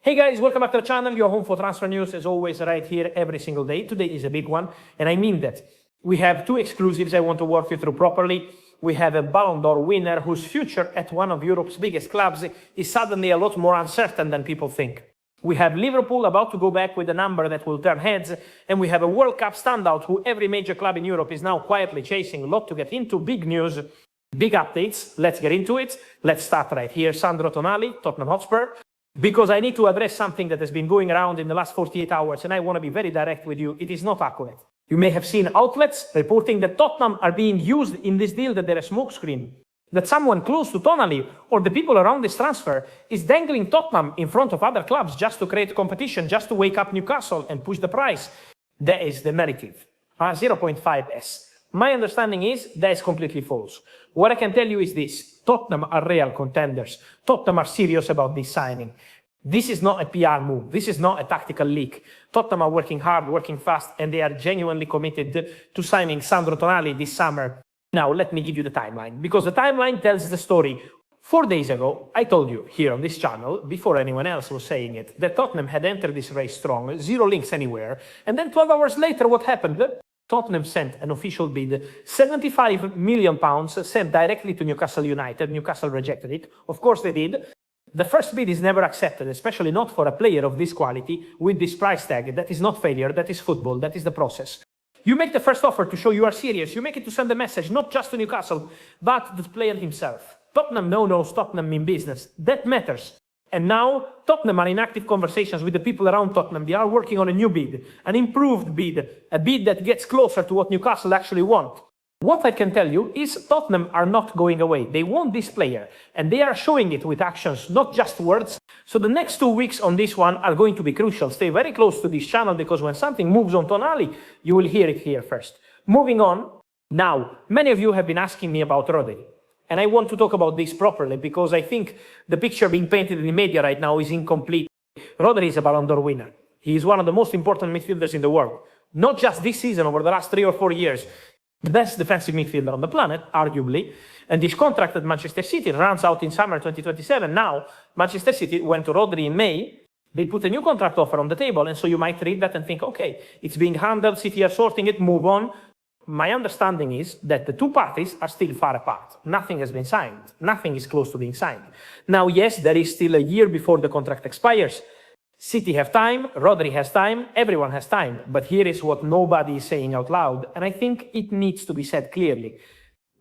Hey guys, welcome back to the channel, your home for transfer news as always right here every single day. Today is a big one, and I mean that. We have two exclusives I want to walk you through properly. We have a Ballon d'Or winner whose future at one of Europe's biggest clubs is suddenly a lot more uncertain than people think. We have Liverpool about to go back with a number that will turn heads, and we have a World Cup standout who every major club in Europe is now quietly chasing. A lot to get into, big news, big updates. Let's get into it. Let's start right here. Sandro Tonali, Tottenham Hotspur. Because I need to address something that has been going around in the last 48 hours, and I want to be very direct with you. It is not accurate. You may have seen outlets reporting that Tottenham are being used in this deal, that they're a smokescreen, that someone close to Tonali or the people around this transfer is dangling Tottenham in front of other clubs just to create competition, just to wake up Newcastle and push the price. That is the narrative. 0.5s. My understanding is that is completely false. What I can tell you is this: Tottenham are real contenders. Tottenham are serious about this signing. This is not a PR move. This is not a tactical leak. Tottenham are working hard, working fast, and they are genuinely committed to signing Sandro Tonali this summer. Now, let me give you the timeline, because the timeline tells the story. 4 days ago, I told you here on this channel, before anyone else was saying it, that Tottenham had entered this race strong, zero links anywhere, and then 12 hours later, what happened? Tottenham sent an official bid, £75 million sent directly to Newcastle United. Newcastle rejected it. Of course they did. The first bid is never accepted, especially not for a player of this quality with this price tag. That is not failure, that is football, that is the process. You make the first offer to show you are serious. You make it to send a message, not just to Newcastle, but the player himself. Tottenham knows Tottenham in business. That matters. And now, Tottenham are in active conversations with the people around Tottenham. They are working on a new bid, an improved bid, a bid that gets closer to what Newcastle actually want. What I can tell you is Tottenham are not going away. They want this player, and they are showing it with actions, not just words. So the next 2 weeks on this one are going to be crucial. Stay very close to this channel, because when something moves on Tonali, you will hear it here first. Moving on, now, many of you have been asking me about Rodri. And I want to talk about this properly, because I think the picture being painted in the media right now is incomplete. Rodri is a Ballon d'Or winner. He is one of the most important midfielders in the world. Not just this season, over the last 3 or 4 years. The best defensive midfielder on the planet, arguably. And his contract at Manchester City runs out in summer 2027. Now, Manchester City went to Rodri in May. They put a new contract offer on the table. And so you might read that and think, okay, it's being handled, City are sorting it, move on. My understanding is that the two parties are still far apart. Nothing has been signed. Nothing is close to being signed. Now, yes, there is still a year before the contract expires. City have time, Rodri has time, everyone has time. But here is what nobody is saying out loud, and I think it needs to be said clearly.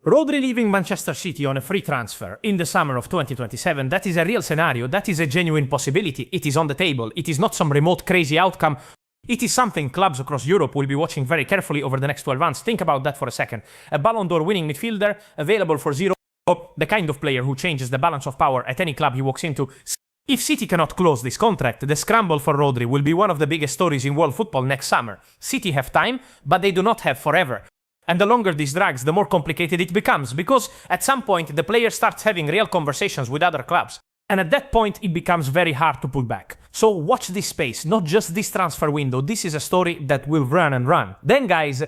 Rodri leaving Manchester City on a free transfer in the summer of 2027, that is a real scenario, that is a genuine possibility. It is on the table. It is not some remote crazy outcome. It is something clubs across Europe will be watching very carefully over the next 12 months. Think about that for a second. A Ballon d'Or winning midfielder, available for zero, the kind of player who changes the balance of power at any club he walks into. If City cannot close this contract, the scramble for Rodri will be one of the biggest stories in world football next summer. City have time, but they do not have forever. And the longer this drags, the more complicated it becomes, because at some point the player starts having real conversations with other clubs. And at that point, it becomes very hard to pull back. So watch this space, not just this transfer window. This is a story that will run and run. Then guys,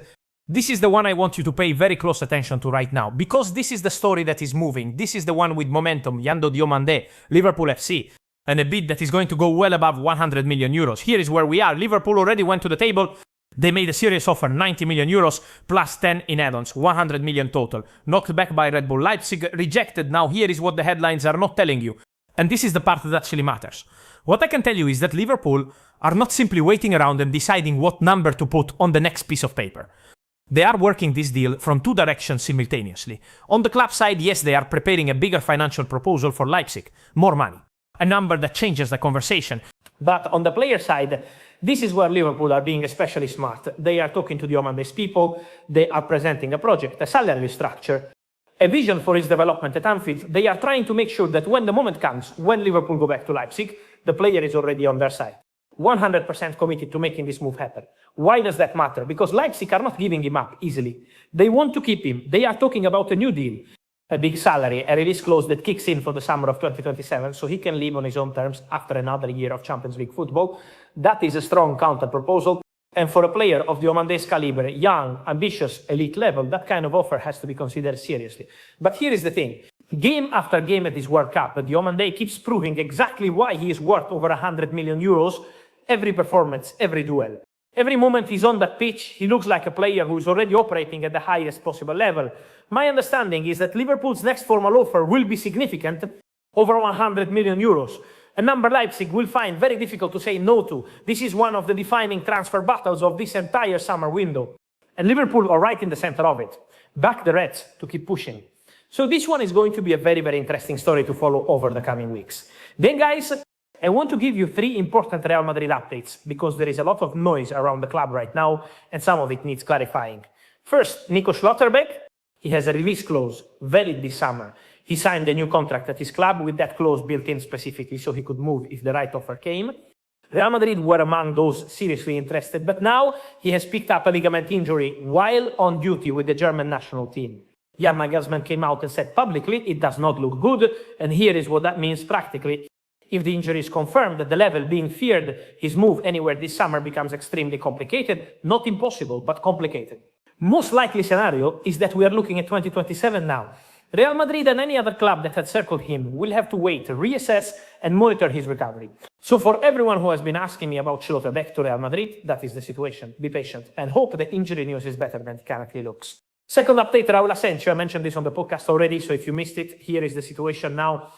this is the one I want you to pay very close attention to right now, because this is the story that is moving. This is the one with momentum, Yando Diomandé, Liverpool FC, and a bid that is going to go well above 100 million euros. Here is where we are. Liverpool already went to the table. They made a serious offer, 90 million euros, plus 10 in add-ons, 100 million total. Knocked back by Red Bull Leipzig, rejected. Now here is what the headlines are not telling you. And this is the part that actually matters. What I can tell you is that Liverpool are not simply waiting around and deciding what number to put on the next piece of paper. They are working this deal from two directions simultaneously. On the club side, yes, they are preparing a bigger financial proposal for Leipzig. More money. A number that changes the conversation. But on the player side, this is where Liverpool are being especially smart. They are talking to Diomandé's people. They are presenting a project, a salary structure, a vision for his development at Anfield. They are trying to make sure that when the moment comes, when Liverpool go back to Leipzig, the player is already on their side. 100% committed to making this move happen. Why does that matter? Because Leipzig are not giving him up easily. They want to keep him. They are talking about a new deal, a big salary, a release clause that kicks in for the summer of 2027, so he can leave on his own terms after another year of Champions League football. That is a strong counter proposal. And for a player of Diomandé's caliber, young, ambitious, elite level, that kind of offer has to be considered seriously. But here is the thing. Game after game at this World Cup, Diomandé keeps proving exactly why he is worth over 100 million euros every performance, every duel. Every moment he's on that pitch, he looks like a player who is already operating at the highest possible level. My understanding is that Liverpool's next formal offer will be significant, over 100 million euros. A number Leipzig will find very difficult to say no to. This is one of the defining transfer battles of this entire summer window. And Liverpool are right in the center of it. Back the Reds to keep pushing. So this one is going to be a very, very interesting story to follow over the coming weeks. Then guys, I want to give you 3 important Real Madrid updates because there is a lot of noise around the club right now and some of it needs clarifying. First, Nico Schlotterbeck, he has a release clause valid this summer. He signed a new contract at his club with that clause built in specifically so he could move if the right offer came. Real Madrid were among those seriously interested, but now he has picked up a ligament injury while on duty with the German national team. Jan Nagelsmann came out and said publicly it does not look good, and here is what that means practically. If the injury is confirmed at the level being feared, his move anywhere this summer becomes extremely complicated, not impossible, but complicated. Most likely scenario is that we are looking at 2027 now. Real Madrid and any other club that had circled him will have to wait, reassess and monitor his recovery. So for everyone who has been asking me about Schlotterbeck to Real Madrid, that is the situation. Be patient and hope the injury news is better than it currently looks. Second update, Raul Asencio. I mentioned this on the podcast already, so if you missed it, here is the situation now.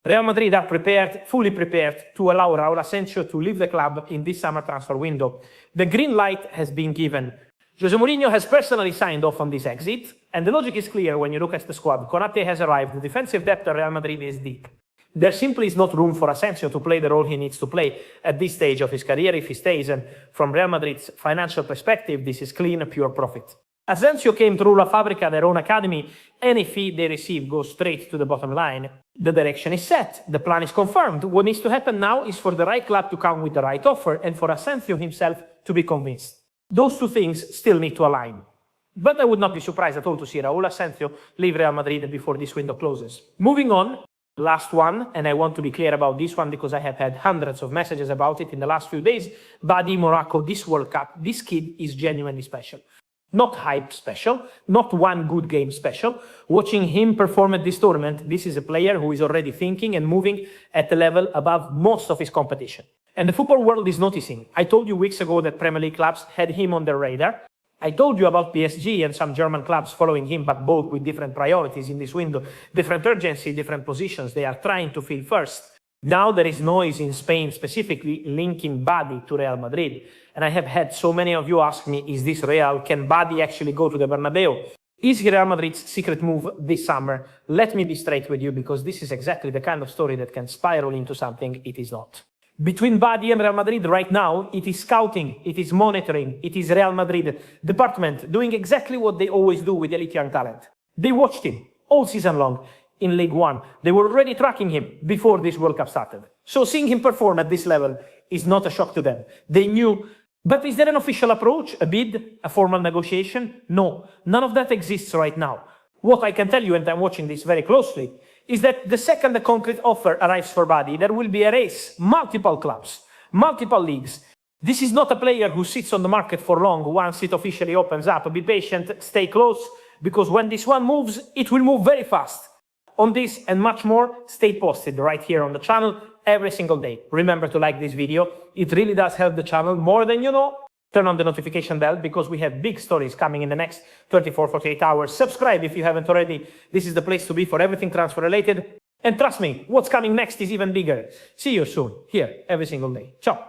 Real Madrid are prepared, fully prepared, to allow Raul Asencio to leave the club in this summer transfer window. The green light has been given. Jose Mourinho has personally signed off on this exit, and the logic is clear when you look at the squad. Konate has arrived, the defensive depth of Real Madrid is deep. There simply is not room for Asencio to play the role he needs to play at this stage of his career if he stays, and from Real Madrid's financial perspective, this is clean, pure profit. Asencio came through La Fabrica, their own academy. Any fee they receive goes straight to the bottom line. The direction is set. The plan is confirmed. What needs to happen now is for the right club to come with the right offer and for Asencio himself to be convinced. Those two things still need to align. But I would not be surprised at all to see Raul Asencio leave Real Madrid before this window closes. Moving on, last one, and I want to be clear about this one because I have had hundreds of messages about it in the last few days. Badi Morocco, this World Cup, this kid is genuinely special. Not hype special, not one good game special. Watching him perform at this tournament, this is a player who is already thinking and moving at a level above most of his competition. And the football world is noticing. I told you weeks ago that Premier League clubs had him on their radar. I told you about PSG and some German clubs following him, but both with different priorities in this window, different urgency, different positions they are trying to fill first. Now there is noise in Spain specifically linking Badi to Real Madrid. And I have had so many of you ask me, is this real? Can Badi actually go to the Bernabeu? Is Real Madrid's secret move this summer? Let me be straight with you because this is exactly the kind of story that can spiral into something it is not. Between Badi and Real Madrid right now, it is scouting, it is monitoring, it is Real Madrid department doing exactly what they always do with elite young talent. They watched him all season long in League One. They were already tracking him before this World Cup started. So seeing him perform at this level is not a shock to them. They knew. But is there an official approach, a bid, a formal negotiation? No, none of that exists right now. What I can tell you, and I'm watching this very closely, is that the second the concrete offer arrives for Badi, there will be a race, multiple clubs, multiple leagues. This is not a player who sits on the market for long once it officially opens up. Be patient, stay close, because when this one moves, it will move very fast. On this and much more, stay posted right here on the channel every single day. Remember to like this video. It really does help the channel more than you know. Turn on the notification bell because we have big stories coming in the next 24-48 hours. Subscribe if you haven't already. This is the place to be for everything transfer related. And trust me, what's coming next is even bigger. See you soon, here, every single day. Ciao.